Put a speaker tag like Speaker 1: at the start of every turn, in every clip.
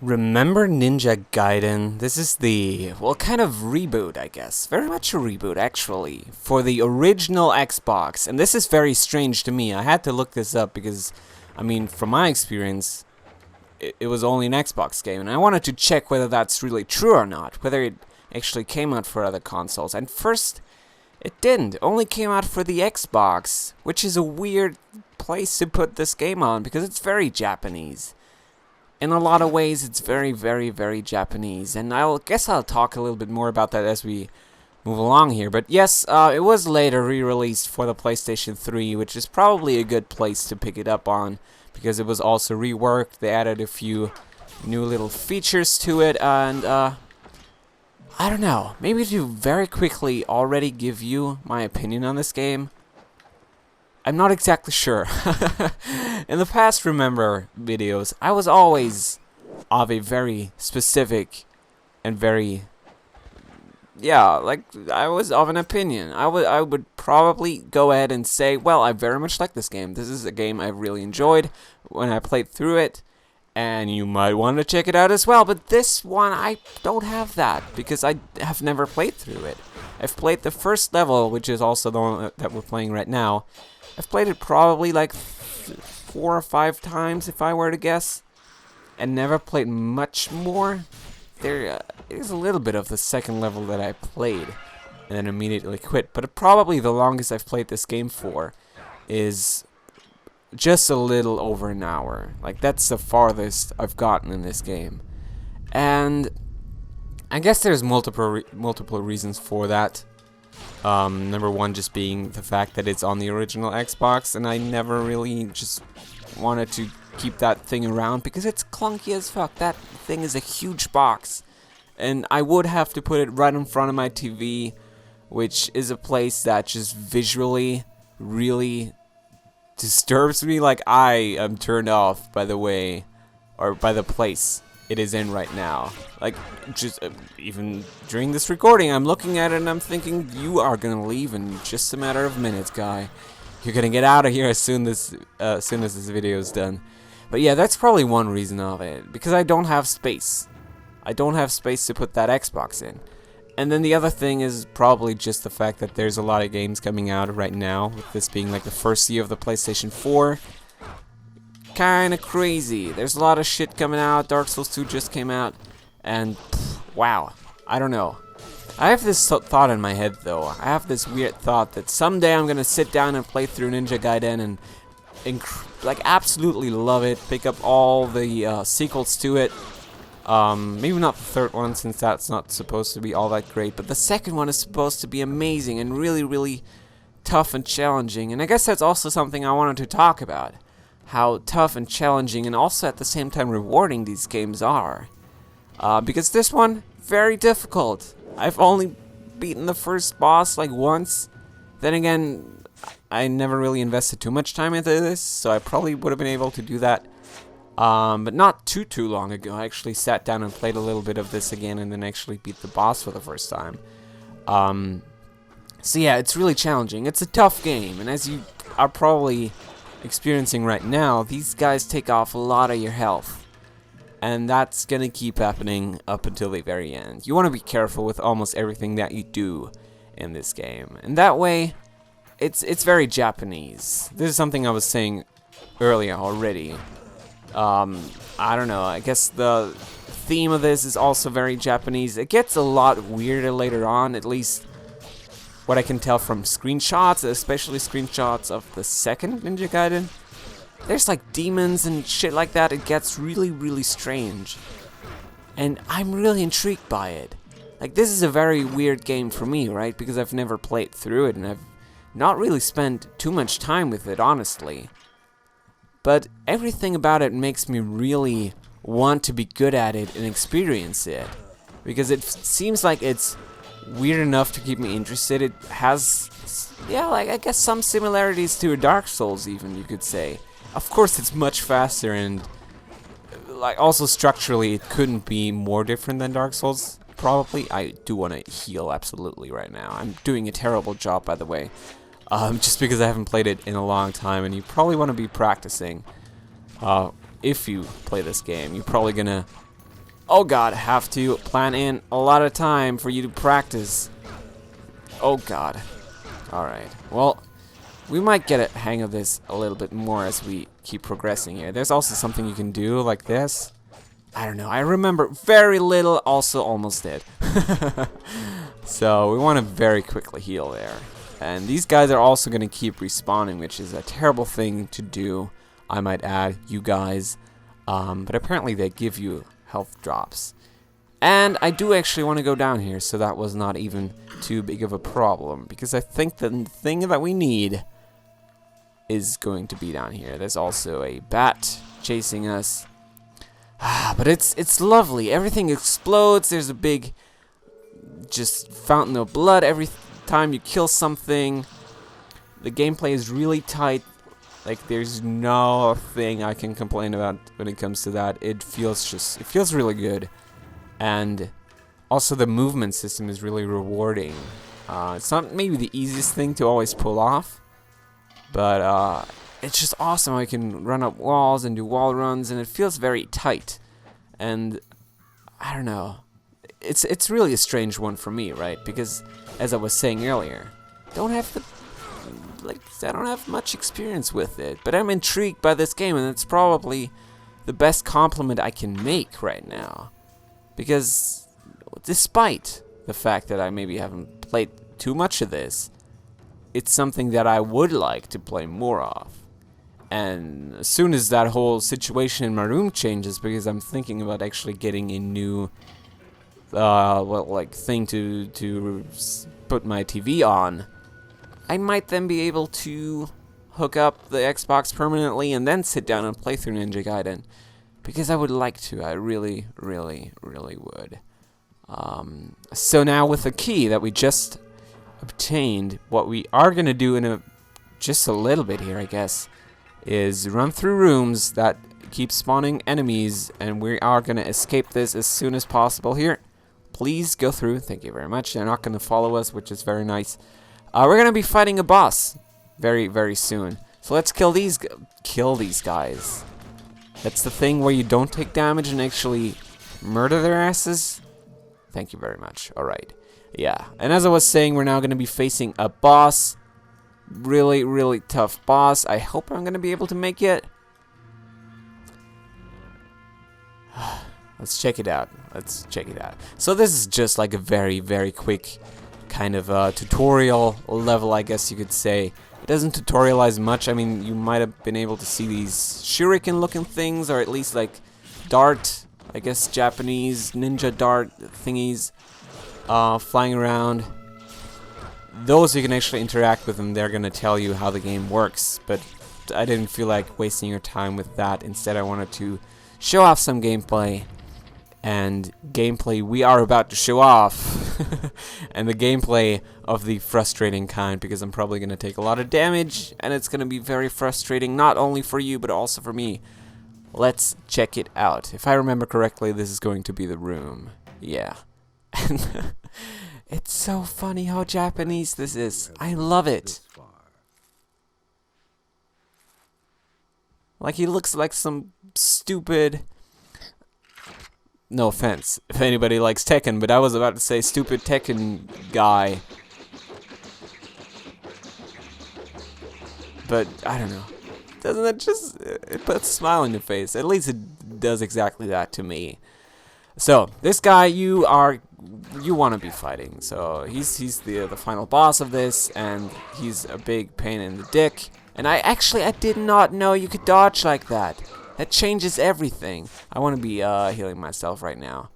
Speaker 1: Remember Ninja Gaiden? This is the, well, kind of reboot, I guess. Very much a reboot, actually, for the original Xbox. And this is very strange to me. I had to look this up because, I mean, from my experience, it was only an Xbox game. And I wanted to check whether that's really true or not, whether it actually came out for other consoles. And first, it didn't. It only came out for the Xbox, which is a weird place to put this game on because it's very Japanese. In a lot of ways, it's very, very, very Japanese, and I guess I'll talk a little bit more about that as we move along here. But yes, it was later re-released for the PlayStation 3, which is probably a good place to pick it up on, because it was also reworked. They added a few new little features to it, and I don't know, maybe to very quickly already give you my opinion on this game. I'm not exactly sure. In the past Remember videos, I was always of a very specific and very, I was of an opinion. I would probably go ahead and say, well, I very much like this game. This is a game I really enjoyed when I played through it, and you might want to check it out as well. But this one, I don't have that, because I have never played through it. I've played the first level, which is also the one that we're playing right now. I've played it probably like 4 or 5 times, if I were to guess, and never played much more. There is a little bit of the second level that I played and then immediately quit, but probably the longest I've played this game for is just a little over an hour. Like, that's the farthest I've gotten in this game, and I guess there's multiple reasons for that. Number one just being the fact that it's on the original Xbox, and I never really just wanted to keep that thing around because it's clunky as fuck. That thing is a huge box, and I would have to put it right in front of my TV, which is a place that just visually really disturbs me. Like, I am turned off by the way, or by the place it is in right now. Like, just even during this recording, I'm looking at it and I'm thinking, you are gonna leave in just a matter of minutes, guy. You're gonna get out of here as soon as this video is done. But yeah, that's probably one reason of it, because I don't have space. I don't have space to put that Xbox in. And then the other thing is probably just the fact that there's a lot of games coming out right now, with this being like the first year of the PlayStation 4. Kinda crazy. There's a lot of shit coming out. Dark Souls 2 just came out, and wow, I don't know. I have this thought in my head, though. I have this weird thought that someday I'm gonna sit down and play through Ninja Gaiden and like absolutely love it. Pick up all the sequels to it. Maybe not the third one, since that's not supposed to be all that great, but the second one is supposed to be amazing and really, really tough and challenging. And I guess that's also something I wanted to talk about. How tough and challenging and also at the same time rewarding these games are. Because this one, very difficult. I've only beaten the first boss like once. Then again, I never really invested too much time into this, so I probably would have been able to do that. But not too long ago. I actually sat down and played a little bit of this again and then actually beat the boss for the first time. So yeah, it's really challenging. It's a tough game, and as you are probably experiencing right now, these guys take off a lot of your health, and that's gonna keep happening up until the very end. You want to be careful with almost everything that you do in this game, and that way it's very Japanese. This is something I was saying earlier already. I don't know, I guess the theme of this is also very Japanese. It gets a lot weirder later on, at least what I can tell from screenshots, especially screenshots of the second Ninja Gaiden. There's like demons and shit like that. It gets really, really strange. And I'm really intrigued by it. Like, this is a very weird game for me, right? Because I've never played through it and I've not really spent too much time with it, honestly. But everything about it makes me really want to be good at it and experience it. Because it seems like it's weird enough to keep me interested. It has, yeah, like, I guess some similarities to Dark Souls, even, you could say. Of course, it's much faster, and like, also structurally, it couldn't be more different than Dark Souls, probably. I do want to heal absolutely right now. I'm doing a terrible job, by the way, just because I haven't played it in a long time, and you probably want to be practicing. If you play this game, you're probably gonna Oh god, have to plan in a lot of time for you to practice. Oh god. Alright, well, we might get a hang of this a little bit more as we keep progressing here. There's also something you can do like this. I don't know, I remember very little, also almost dead. So we want to very quickly heal there. And these guys are also going to keep respawning, which is a terrible thing to do, I might add, you guys. But apparently they give you health drops. And I do actually want to go down here, so that was not even too big of a problem. Because I think the thing that we need is going to be down here. There's also a bat chasing us. But it's lovely. Everything explodes. There's a big just fountain of blood every time you kill something. The gameplay is really tight. Like, there's no thing I can complain about when it comes to that. It feels really good. And also the movement system is really rewarding. It's not maybe the easiest thing to always pull off, but it's just awesome. I can run up walls and do wall runs, and it feels very tight. And I don't know. It's really a strange one for me, right? Because as I was saying earlier, I don't have much experience with it, but I'm intrigued by this game, and it's probably the best compliment I can make right now. Because despite the fact that I maybe haven't played too much of this, it's something that I would like to play more of. And as soon as that whole situation in my room changes, because I'm thinking about actually getting a new thing to put my TV on, I might then be able to hook up the Xbox permanently and then sit down and play through Ninja Gaiden. Because I would like to. I really, really, really would. So now with the key that we just obtained, what we are going to do in just a little bit here, I guess, is run through rooms that keep spawning enemies, and we are going to escape this as soon as possible here. Please go through. Thank you very much. They're not going to follow us, which is very nice. We're going to be fighting a boss very, very soon. So let's kill these guys. That's the thing where you don't take damage and actually murder their asses. Thank you very much. Alright. Yeah. And as I was saying, we're now going to be facing a boss. Really, really tough boss. I hope I'm going to be able to make it. Let's check it out. So this is just like a very, very quick kind of tutorial level, I guess you could say. It doesn't tutorialize much. I mean, you might have been able to see these shuriken-looking things, or at least like dart, I guess Japanese ninja dart thingies flying around. Those you can actually interact with, and they're going to tell you how the game works. But I didn't feel like wasting your time with that. Instead, I wanted to show off some gameplay. And gameplay we are about to show off. And the gameplay of the frustrating kind, because I'm probably going to take a lot of damage, and it's going to be very frustrating, not only for you, but also for me. Let's check it out. If I remember correctly, this is going to be the room. Yeah. It's so funny how Japanese this is. I love it. Like, he looks like some stupid... No offense if anybody likes Tekken, but I was about to say stupid Tekken guy. But I don't know. Doesn't it just... it puts a smile on your face. At least it does exactly that to me. So, this guy you want to be fighting. So, he's the final boss of this, and he's a big pain in the dick. And I did not know you could dodge like that. That changes everything. I want to be healing myself right now.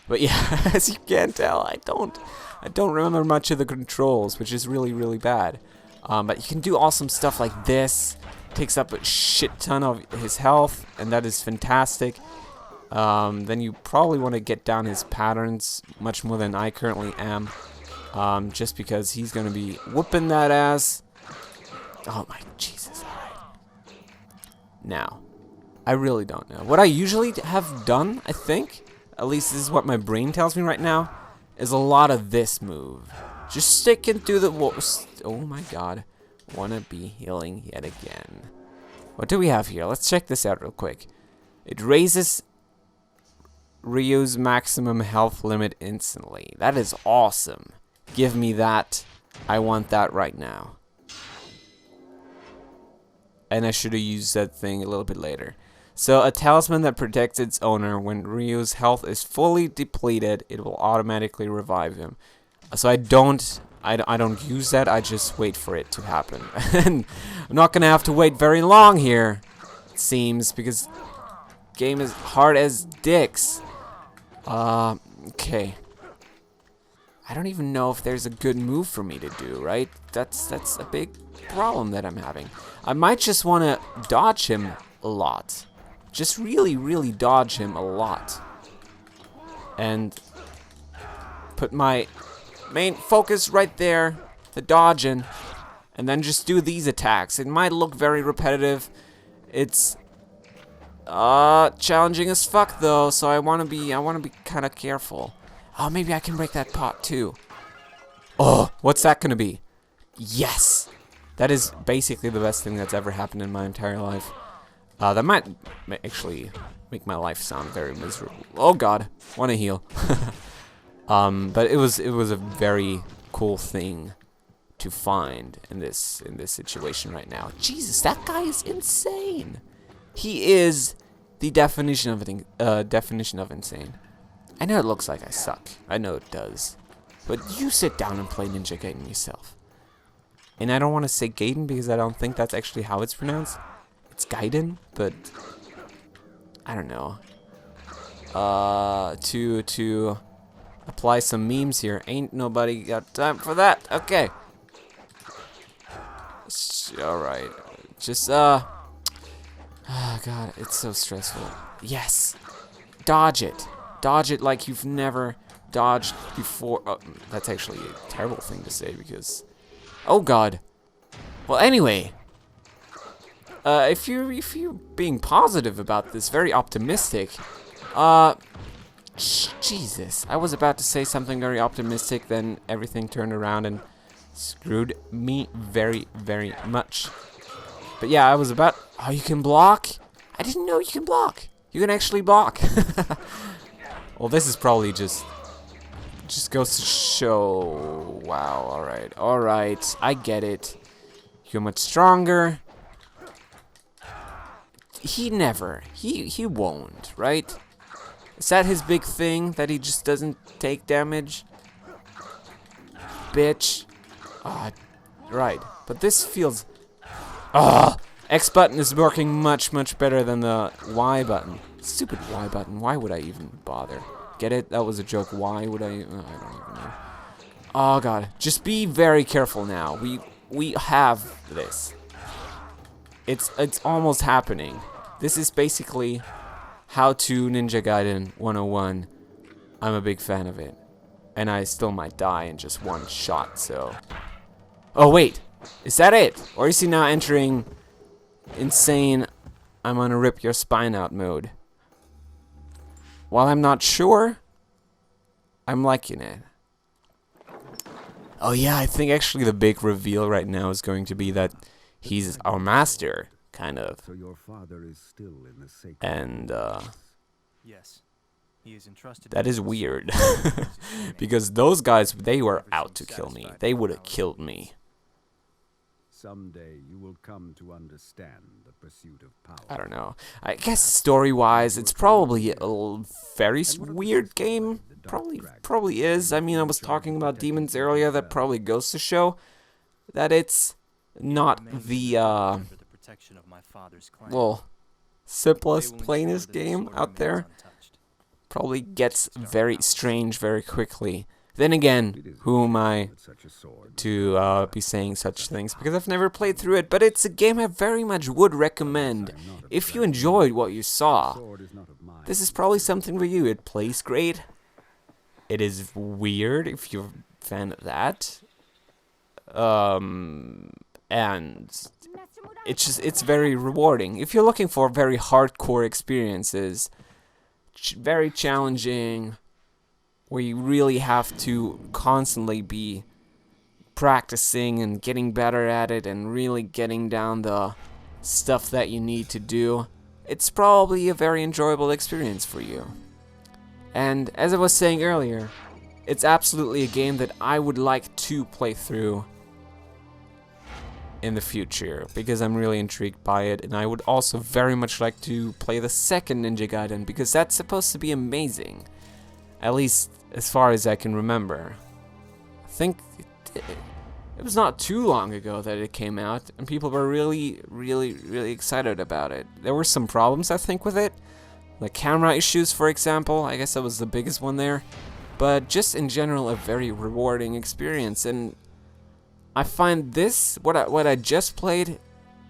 Speaker 1: But yeah, as you can tell, I don't remember much of the controls, which is really, really bad. But you can do awesome stuff like this. Takes up a shit ton of his health, and that is fantastic. Then you probably want to get down his patterns much more than I currently am. Just because he's going to be whooping that ass. Oh my Jesus. Now, I really don't know. What I usually have done, I think, at least this is what my brain tells me right now, is a lot of this move. Just sticking through the walls. Oh my god. Wanna be healing yet again. What do we have here? Let's check this out real quick. It raises Ryu's maximum health limit instantly. That is awesome. Give me that. I want that right now. And I should have used that thing a little bit later. So, a talisman that protects its owner. When Ryu's health is fully depleted, it will automatically revive him. So I don't use that, I just wait for it to happen. And I'm not gonna have to wait very long here, it seems, because game is hard as dicks. Okay. I don't even know if there's a good move for me to do, right? That's a big problem that I'm having. I might just want to dodge him a lot. Just really, really dodge him a lot. And put my main focus right there, the dodging, and then just do these attacks. It might look very repetitive. It's challenging as fuck though, so I wanna be kinda careful. Oh, maybe I can break that pot too. Oh, what's that gonna be? Yes! That is basically the best thing that's ever happened in my entire life. That might actually make my life sound very miserable. Oh god, wanna heal. But it was a very cool thing to find in this situation right now. Jesus, that guy is insane. He is the definition of insane. I know it looks like I suck. I know it does. But you sit down and play Ninja Gaiden yourself. And I don't want to say Gaiden because I don't think that's actually how it's pronounced. It's Gaiden, but I don't know. To apply some memes here. Ain't nobody got time for that. Okay. Alright. Just, oh god, it's so stressful. Yes! Dodge it. Dodge it like you've never dodged before. Oh, that's actually a terrible thing to say because... Oh god. Well, anyway. If you're being positive about this, very optimistic, Jesus, I was about to say something very optimistic, then everything turned around and screwed me very, very much. But yeah, I was about... Oh, you can block? I didn't know you can block. You can actually block. Well, this is probably just goes to show... Wow, alright, alright, I get it. You're much stronger. He won't, right? Is that his big thing, that he just doesn't take damage? Bitch. Right. But this feels... X button is working much, much better than the Y button. Stupid Y button. Why would I even bother? Get it? That was a joke. Why would I... I don't even know. Oh, God. Just be very careful now. We have this. It's almost happening. This is basically how to Ninja Gaiden 101. I'm a big fan of it. And I still might die in just one shot, so... Oh, wait! Is that it? Or is he now entering insane, I'm gonna rip your spine out mode? While I'm not sure, I'm liking it. Oh yeah, I think actually the big reveal right now is going to be that he's our master, kind of.
Speaker 2: So your father is still in the sacred
Speaker 1: And,
Speaker 3: Yes. He is entrusted.
Speaker 1: that is weird. Because those guys, they were out to kill me. They would have killed me.
Speaker 2: Someday you will come to understand the pursuit of power.
Speaker 1: I don't know. I guess story-wise, it's probably a very weird game. Probably is. I mean, I was talking about demons earlier. That probably goes to show that it's not the well, simplest, plainest game out there. Probably gets very strange very quickly. Then again, who am I to be saying such things? Because I've never played through it, but it's a game I very much would recommend. If you enjoyed what you saw, this is probably something for you. It plays great. It is weird if you're a fan of that. And it's very rewarding. If you're looking for very hardcore experiences, very challenging, where you really have to constantly be practicing and getting better at it and really getting down the stuff that you need to do, it's probably a very enjoyable experience for you. And as I was saying earlier, it's absolutely a game that I would like to play through in the future, because I'm really intrigued by it, and I would also very much like to play the second Ninja Gaiden, because that's supposed to be amazing, at least as far as I can remember. I think it was not too long ago that it came out, and people were really excited about it. There were some problems, I think, with it, like camera issues, for example. I guess that was the biggest one there, but just in general a very rewarding experience. And I find this, what I just played,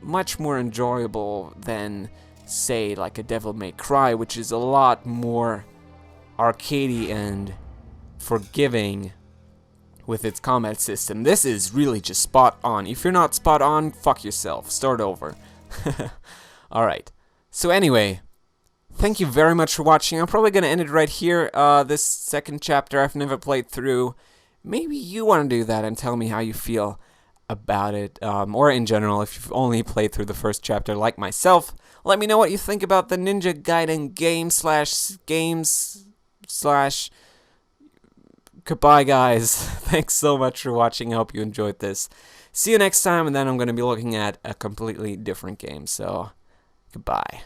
Speaker 1: much more enjoyable than, say, like a Devil May Cry, which is a lot more arcadey and forgiving with its combat system. This is really just spot on. If you're not spot on, fuck yourself. Start over. Alright. So anyway, thank you very much for watching. I'm probably going to end it right here. This second chapter I've never played through. Maybe you want to do that and tell me how you feel about it, or in general, if you've only played through the first chapter like myself. Let me know what you think about the Ninja Gaiden games goodbye, guys. Thanks so much for watching. I hope you enjoyed this. See you next time, and then I'm going to be looking at a completely different game, so goodbye.